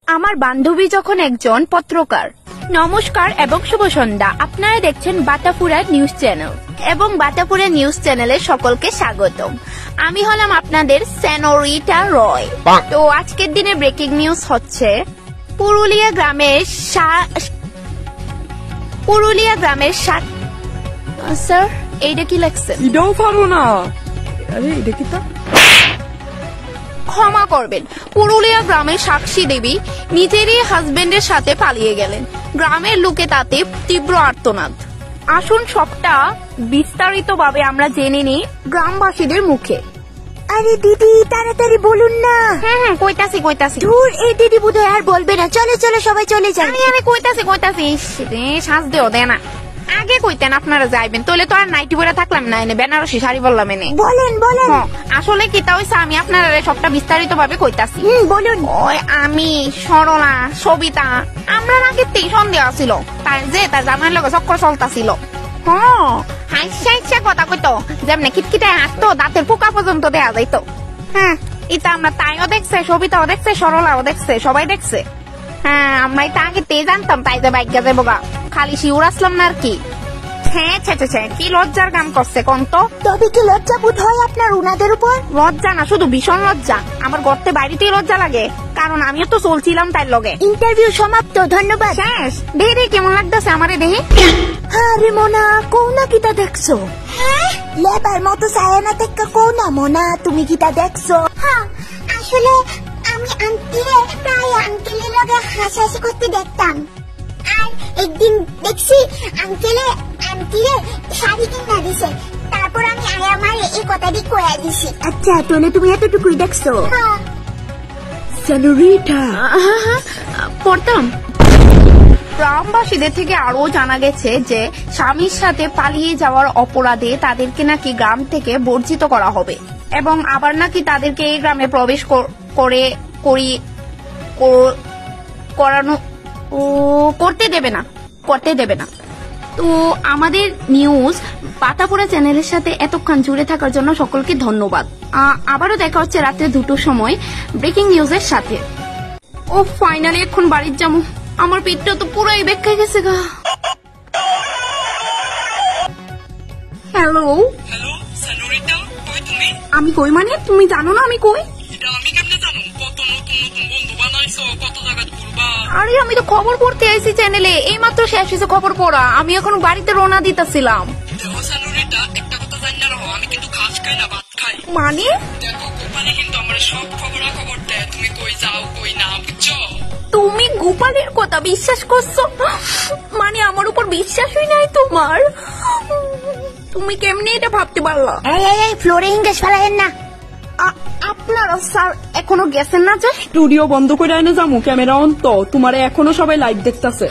আমার বান্ধবী যখন একজন পত্রকার। নমস্কার এবং শুভ সন্ধ্যা। আপনারা দেখছেন বাটাপুরা নিউজ চ্যানেল এবং বাটাপুরা নিউজ চ্যানেলে সকলকে স্বাগতম। আমি হলাম আপনাদের সেনোরিটা রয়। তো আজকের দিনে ব্রেকিং নিউজ হচ্ছে পুরুলিয়া গ্রামের স্যার এইটা কি লেখছেন? এটাও পারো না। আরে এটা কি তা? ক্ষমা করবেন, পুরুলিয়া গ্রামের সাক্ষী দেবী নিজেরই হাজবেন্ডের সাথে পালিয়ে গেলেন। গ্রামের লোকে তাতে তীব্র আর্তনাদ। আসুন সবটা বিস্তারিতভাবে আমরা জেনে নিই গ্রামবাসীদের মুখে। আরে দিদি তাড়াতাড়ি বলুন না। হ্যাঁ কইতাছি। ধুর, এই দিদি বোধহয় আর বলবে না। চলো চলো সবাই চলে যাই। আমি কইতাছি শ্বাস দেও দে না। আগে কইতেন আপনারা যাইবেন, তাহলে তো আর নাইটি পরে থাকলাম না, এনে বেনারসি শাড়ি বললাম এনে। বলেন। আসলে কি তা হইছে, আমি আপনারা সবটা বিস্তারিত ভাবে কইতাছি। বলুন। ওই আমি সরলা সবিতা আমরা আগে সন্দেহ ছিল তার যে তার জামাইয়ের লগে চক্কর চলতাছিল। হাইসা কথা কইতো, যেমনি খিটখিটায় হাসতো, দাঁতের পোকা পর্যন্ত দেয়া যাইতো। হ্যাঁ, এটা আমরা তাইও দেখছে, সবিতাও দেখছে, সরলাও দেখছে, সবাই দেখছে। হ্যাঁ, আমরা এটা আগে জানতাম, তাই যে বাইক যাবো গা, খালি শিউর আসলাম না আর কি। হ্যাঁ কি লজ্জার কাম করছে কোন তো? তবে কি লজ্জা বোধ হয় আপনার উনাদের উপর? লজ্জা না, শুধু ভীষণ লজ্জা। আমার গর্তে বাইরেতেই লজ্জা লাগে, কারণ আমিও তো চলছিলাম তাই লগে। ইন্টারভিউ সমাপ্ত, ধন্যবাদ। শেষ। দেহে কেমন লাগতেছে আমারে দেহে? আরে মোনা, কোনা কিটা দেখছো? লেবার মতো সায়না থেকে কোনা মোনা, তুমি কিটা দেখছো? হ্যাঁ, আসলে আমি আন্টিরে প্রায় আঙ্কেলের লগে হাসাহাসি করতে দেখতাম। আর একদিন দেখছি আন্টিরে শাড়ি কিনা দিছে, তারপর আমি আমার এই কথাটি কয়া দিছি। আচ্ছা, তাহলে তুমি এতটুকুই দেখছো? সেনোরিটা পড়তাম। গ্রামবাসীদের থেকে আরো জানা গেছে যে স্বামীর সাথে পালিয়ে যাওয়ার অপরাধে তাদেরকে নাকি গ্রাম থেকে বর্জিত করা হবে এবং আবার নাকি তাদেরকে এই গ্রামে প্রবেশ করতে দেবে না। তো আমাদের নিউজ বাটাপুরা চ্যানেলের সাথে এতক্ষণ জুড়ে থাকার জন্য সকলকে ধন্যবাদ। আবারও দেখা হচ্ছে রাত্রে 2টোর সময় ব্রেকিং নিউজের সাথে। ও ফাইনালি এখন বাড়ির যাবো, আমার পেটটা তো পুরাই বেঁকে গেছে গা। হ্যালো সেনোরিটা, কই তুমি? আমি কই মানে? তুমি জানো না আমি কই? এটা আমি কেমনে জানো? কত নতুন বন্ধু বানাইছো, কত জায়গা ঘুরবা। আরে আমি তো খবর পড়তে আইছি চ্যানেলে, এই মাত্র শেষ হয়েছে খবর পড়া। আমি এখন বাড়িতে রওনা দিতেছিলাম। দেখো সেনোরিটা, একটা কথা জানি না রাখো, আমি কিন্তু ঘাস খাই না, ভাত খাই। মানে? দেখো গোপালি কিন্তু আমার সব খবর দেয়, তুমি কই যাও কই না, বুঝছো? তুমি গোপালের কথা বিশ্বাস করছো? মানে আমার উপর বিশ্বাসই নাই তোমার? তুমি কেমনে এটা ভাবতে পারলা? এই ফ্লোরে ইংলিশ ফেলাইন না। আপনারা স্যার এখনো গেছেন না? যে স্টুডিও বন্ধ করে এনে যাবো, ক্যামেরা অন তো, তোমারে এখনো সবাই লাইভ দেখতেছে।